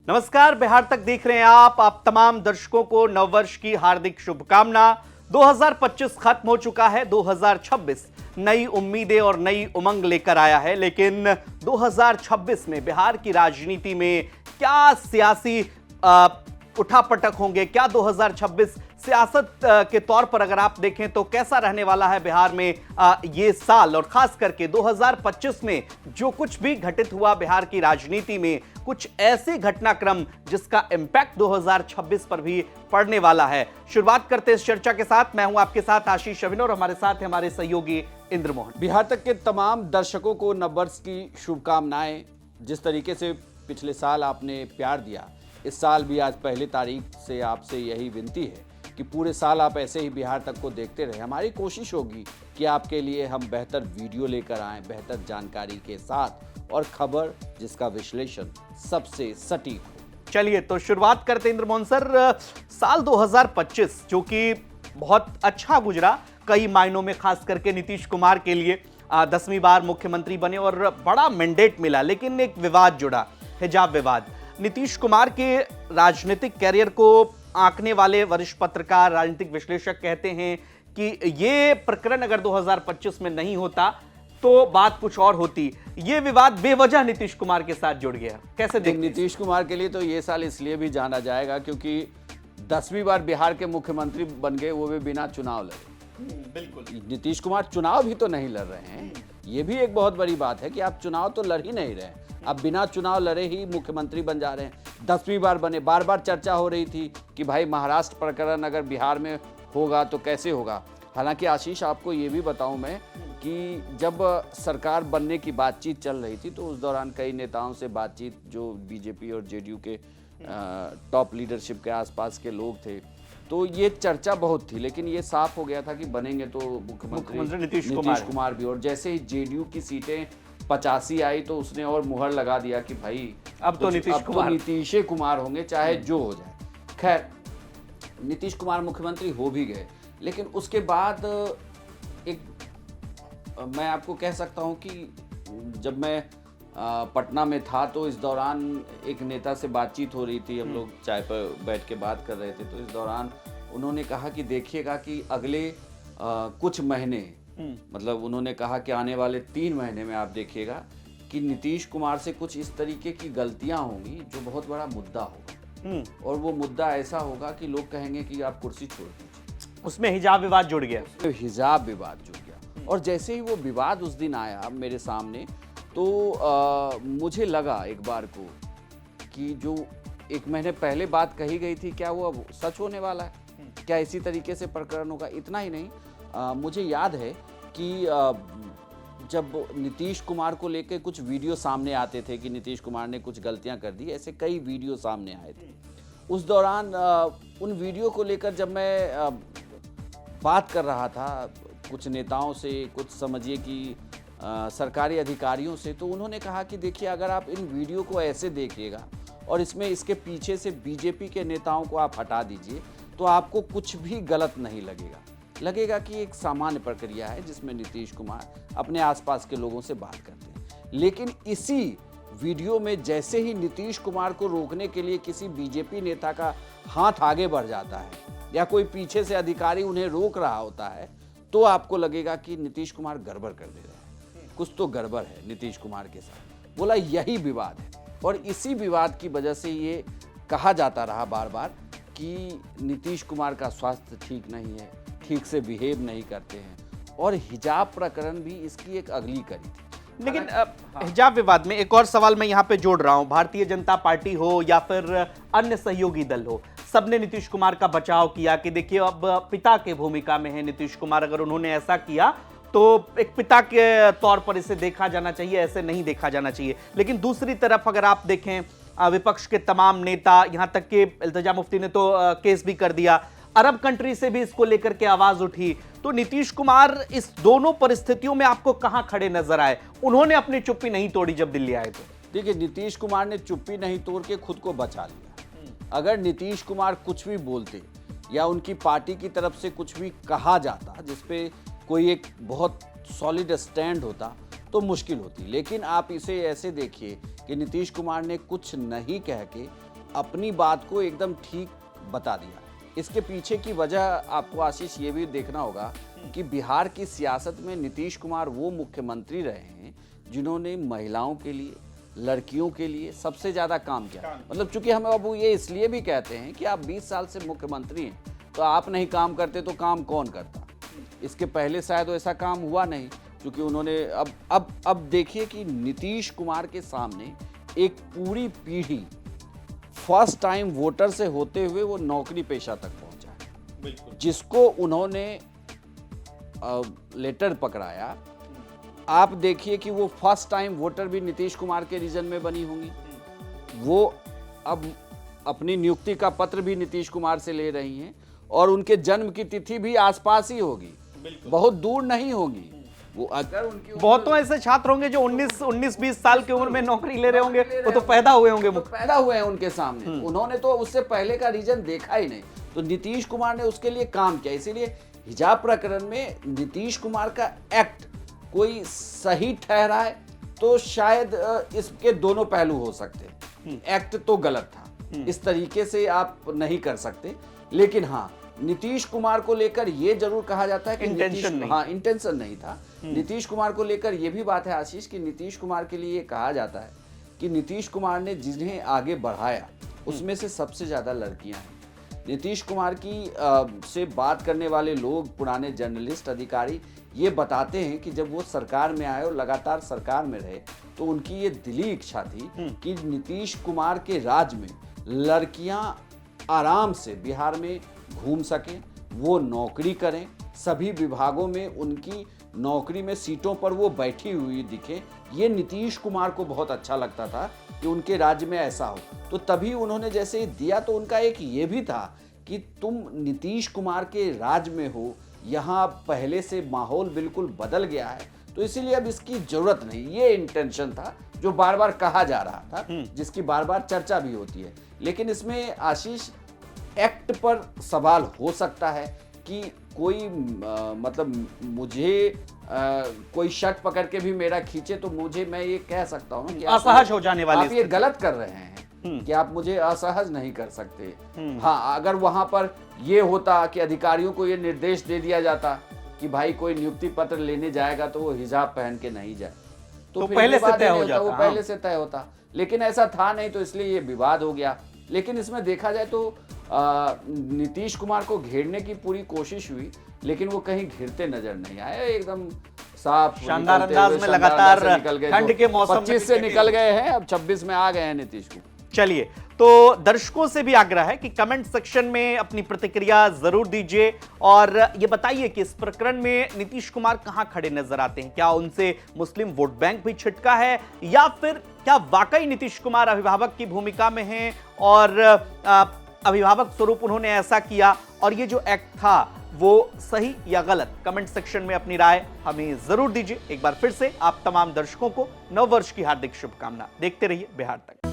नमस्कार, बिहार तक देख रहे हैं आप तमाम दर्शकों को नववर्ष की हार्दिक शुभकामना। 2025 खत्म हो चुका है, 2026 नई उम्मीदें और नई उमंग लेकर आया है। लेकिन 2026 में बिहार की राजनीति में क्या सियासी उठापटक होंगे, क्या 2026 सियासत के तौर पर अगर आप देखें तो कैसा रहने वाला है बिहार में ये साल, और खास करके 2025 में जो कुछ भी घटित हुआ बिहार की राजनीति में, कुछ ऐसे घटनाक्रम जिसका इंपैक्ट 2026 पर भी पड़ने वाला है। शुरुआत करते हैं इस चर्चा के साथ। मैं हूं आपके साथ आशीष अभिनव और हमारे साथ हमारे सहयोगी इंद्रमोहन। बिहार तक के तमाम दर्शकों को नववर्ष की शुभकामनाएं। जिस तरीके से पिछले साल आपने प्यार दिया, इस साल भी आज पहली तारीख से आपसे यही विनती है कि पूरे साल आप ऐसे ही बिहार तक को देखते रहें। हमारी कोशिश होगी कि आपके लिए हम बेहतर वीडियो लेकर आएं, बेहतर जानकारी के साथ और खबर जिसका विश्लेषण सबसे सटीक हो। चलिए तो शुरुआत करते हैं इंद्रमोहन सर। साल 2025 जो कि बहुत अच्छा गुजरा कई मायनों में, खास करके नीतीश कुमार के लिए 10वीं बार मुख्यमंत्री बने और बड़ा मैंडेट मिला। लेकिन एक विवाद जुड़ा, हिजाब विवाद। नीतीश कुमार के राजनीतिक कैरियर को आंकने वाले वरिष्ठ पत्रकार, राजनीतिक विश्लेषक कहते हैं कि ये प्रकरण अगर 2025 में नहीं होता तो बात कुछ और होती। ये विवाद बेवजह नीतीश कुमार के साथ जुड़ गया, कैसे देखते हैं? नीतीश कुमार के लिए तो ये साल इसलिए भी जाना जाएगा क्योंकि 10वीं बार बिहार के मुख्यमंत्री बन गए, वो भी बिना चुनाव लड़े। बिल्कुल। नीतीश कुमार चुनाव भी तो नहीं लड़ रहे हैं। ये भी एक बहुत बड़ी बात है कि आप चुनाव तो लड़ ही नहीं रहे, आप बिना चुनाव लड़े ही मुख्यमंत्री बन जा रहे हैं। 10वीं बार बने। बार बार चर्चा हो रही थी कि भाई महाराष्ट्र प्रकरण अगर बिहार में होगा तो कैसे होगा। हालांकि आशीष, आपको ये भी बताऊं मैं कि जब सरकार बनने की बातचीत चल रही थी तो उस दौरान कई नेताओं से बातचीत, जो बीजेपी और जेडीयू के टॉप लीडरशिप के आसपास के लोग थे, तो ये चर्चा बहुत थी। लेकिन ये साफ हो गया था कि बनेंगे तो मुख्यमंत्री नीतीश कुमार भी। और जैसे ही जेडीयू की सीटें 85 आई तो उसने और मुहर लगा दिया कि भाई अब तो नीतीश कुमार होंगे, चाहे जो हो जाए। खैर, नीतीश कुमार मुख्यमंत्री हो भी गए। लेकिन उसके बाद मैं आपको कह सकता हूं कि जब मैं पटना में था तो इस दौरान एक नेता से बातचीत हो रही थी, हम लोग चाय पर बैठ के बात कर रहे थे। तो इस दौरान उन्होंने कहा कि देखिएगा कि अगले कुछ महीने, मतलब उन्होंने कहा कि आने वाले 3 महीने में आप देखिएगा कि नीतीश कुमार से कुछ इस तरीके की गलतियां होंगी जो बहुत बड़ा मुद्दा होगा। और वो मुद्दा ऐसा होगा कि लोग कहेंगे कि आप कुर्सी छोड़ दीजिए। उसमें हिजाब विवाद जुड़ गया। हिजाब विवाद जुड़ गया। और जैसे ही वो विवाद उस दिन आया मेरे सामने तो मुझे लगा एक बार को कि जो 1 महीने पहले बात कही गई थी, क्या वो अब सच होने वाला है? क्या इसी तरीके से प्रकरण होगा? इतना ही नहीं, मुझे याद है कि जब नीतीश कुमार को लेकर कुछ वीडियो सामने आते थे कि नीतीश कुमार ने कुछ गलतियां कर दी, ऐसे कई वीडियो सामने आए थे। उस दौरान उन वीडियो को लेकर जब मैं बात कर रहा था कुछ नेताओं से, कुछ समझिए कि सरकारी अधिकारियों से, तो उन्होंने कहा कि देखिए, अगर आप इन वीडियो को ऐसे देखिएगा और इसमें इसके पीछे से बीजेपी के नेताओं को आप हटा दीजिए तो आपको कुछ भी गलत नहीं लगेगा कि एक सामान्य प्रक्रिया है जिसमें नीतीश कुमार अपने आसपास के लोगों से बात करते हैं। लेकिन इसी वीडियो में जैसे ही नीतीश कुमार को रोकने के लिए किसी बीजेपी नेता का हाथ आगे बढ़ जाता है या कोई पीछे से अधिकारी उन्हें रोक रहा होता है, तो आपको लगेगा कि नीतीश कुमार गड़बड़ कर दे रहे हैं, कुछ तो गड़बड़ है नीतीश कुमार के साथ। बोला यही विवाद है। और इसी विवाद की वजह से ये कहा जाता रहा बार बार कि नीतीश कुमार का स्वास्थ्य ठीक नहीं है, ठीक से बिहेव नहीं करते हैं। और हिजाब प्रकरण भी इसकी एक अगली कड़ी थी। लेकिन हिजाब विवाद में एक और सवाल मैं यहाँ पे जोड़ रहा हूँ। भारतीय जनता पार्टी हो या फिर अन्य सहयोगी दल हो, सबने नीतीश कुमार का बचाव किया कि देखिए अब पिता के भूमिका में है नीतीश कुमार, अगर उन्होंने ऐसा किया तो एक पिता के तौर पर इसे देखा जाना चाहिए, ऐसे नहीं देखा जाना चाहिए। लेकिन दूसरी तरफ अगर आप देखें, विपक्ष के तमाम नेता, यहाँ तक कि इल्तिजा मुफ्ती ने तो केस भी कर दिया, अरब कंट्री से भी इसको लेकर के आवाज उठी। तो नीतीश कुमार इस दोनों परिस्थितियों में आपको कहां खड़े नजर आए? उन्होंने अपनी चुप्पी नहीं तोड़ी जब दिल्ली आए तो। देखिए, नीतीश कुमार ने चुप्पी नहीं तोड़ के खुद को बचा लिया। अगर नीतीश कुमार कुछ भी बोलते या उनकी पार्टी की तरफ से कुछ भी कहा जाता जिसपे कोई एक बहुत सॉलिड स्टैंड होता तो मुश्किल होती। लेकिन आप इसे ऐसे देखिए कि नीतीश कुमार ने कुछ नहीं कह के अपनी बात को एकदम ठीक बता दिया। इसके पीछे की वजह आपको आशीष ये भी देखना होगा कि बिहार की सियासत में नीतीश कुमार वो मुख्यमंत्री रहे हैं जिन्होंने महिलाओं के लिए, लड़कियों के लिए सबसे ज़्यादा काम किया। मतलब चूंकि हम अब ये इसलिए भी कहते हैं कि आप 20 साल से मुख्यमंत्री हैं, तो आप नहीं काम करते तो काम कौन करता। इसके पहले शायद ऐसा काम हुआ नहीं, क्योंकि उन्होंने अब देखिए कि नीतीश कुमार के सामने एक पूरी पीढ़ी फर्स्ट टाइम वोटर से होते हुए वो नौकरी पेशा तक पहुंचा है, जिसको उन्होंने लेटर पकड़ाया। आप देखिए कि वो फर्स्ट टाइम वोटर भी नीतीश कुमार के रीजन में बनी होंगी। वो अब अपनी नियुक्ति का पत्र भी नीतीश कुमार से ले रही हैं और उनके जन्म की तिथि भी आसपास ही होगी, बहुत दूर नहीं होगी। वो अगर उनकी बहुतों ऐसे छात्र होंगे जो 19-20 साल की उम्र में नौकरी ले रहे होंगे, वो तो पैदा हुए होंगे, तो पैदा हुए हैं उनके सामने। उन्होंने तो उससे पहले का रीजन देखा ही नहीं, तो नीतीश कुमार ने उसके लिए काम किया। इसीलिए हिजाब प्रकरण में नीतीश कुमार का एक्ट कोई सही ठहरा है तो शायद इसके दोनों पहलू हो सकते हैं। एक्ट तो गलत था, इस तरीके से आप नहीं कर सकते। लेकिन हाँ, नीतीश कुमार को लेकर ये जरूर कहा जाता है कि इंटेंशन नहीं था। नीतीश कुमार को लेकर ये भी बात है आशीष कि नीतीश कुमार के लिए कहा जाता है कि नीतीश कुमार ने जिन्हें आगे बढ़ाया उसमें से सबसे ज्यादा लड़कियां हैं। नीतीश कुमार की से बात करने वाले लोग, पुराने जर्नलिस्ट, अधिकारी ये बताते हैं कि जब वो सरकार में आए और लगातार सरकार में रहे तो उनकी ये दिली इच्छा थी कि नीतीश कुमार के राज में लड़कियां आराम से बिहार में घूम सकें, वो नौकरी करें, सभी विभागों में उनकी नौकरी में सीटों पर वो बैठी हुई दिखे। ये नीतीश कुमार को बहुत अच्छा लगता था कि उनके राज्य में ऐसा हो। तो तभी उन्होंने जैसे दिया तो उनका एक ये भी था कि तुम नीतीश कुमार के राज्य में हो, यहाँ पहले से माहौल बिल्कुल बदल गया है, तो इसीलिए अब इसकी जरूरत नहीं। ये इंटेंशन था जो बार बार कहा जा रहा था, जिसकी बार बार चर्चा भी होती है। लेकिन इसमें आशीष एक्ट पर सवाल हो सकता है कि कोई मतलब मुझे कोई शर्ट पकड़ के भी मेरा खींचे तो मैं ये कह सकता हूँ कि असहज हो जाने वाले आप ये गलत कर रहे हैं कि आप मुझे असहज नहीं कर सकते। हाँ, अगर वहां पर ये होता कि अधिकारियों को ये निर्देश दे दिया जाता कि भाई कोई नियुक्ति पत्र लेने जाएगा तो वो हिजाब पहन के नहीं जाए, तो फिर पहले से तय हो जाता, वो पहले से तय होता। लेकिन ऐसा था नहीं, तो इसलिए ये विवाद हो गया। लेकिन इसमें देखा जाए तो नीतीश कुमार को घेरने की पूरी कोशिश हुई, लेकिन वो कहीं घिरते नजर नहीं आए। एकदम साफ शानदार अंदाज में लगातार ठंड के मौसम 25 से निकल गए हैं, अब 26 में आ गए हैं नीतीश कुमार। चलिए, तो दर्शकों से भी आग्रह है कि कमेंट सेक्शन में अपनी प्रतिक्रिया जरूर दीजिए और ये बताइए कि इस प्रकरण में नीतीश कुमार कहां खड़े नजर आते हैं। क्या उनसे मुस्लिम वोट बैंक भी छिटका है, या फिर क्या वाकई नीतीश कुमार अभिभावक की भूमिका में हैं और अभिभावक स्वरूप उन्होंने ऐसा किया और ये जो एक्ट था वो सही या गलत? कमेंट सेक्शन में अपनी राय हमें जरूर दीजिए। एक बार फिर से आप तमाम दर्शकों को नववर्ष की हार्दिक शुभकामना। देखते रहिए बिहार तक।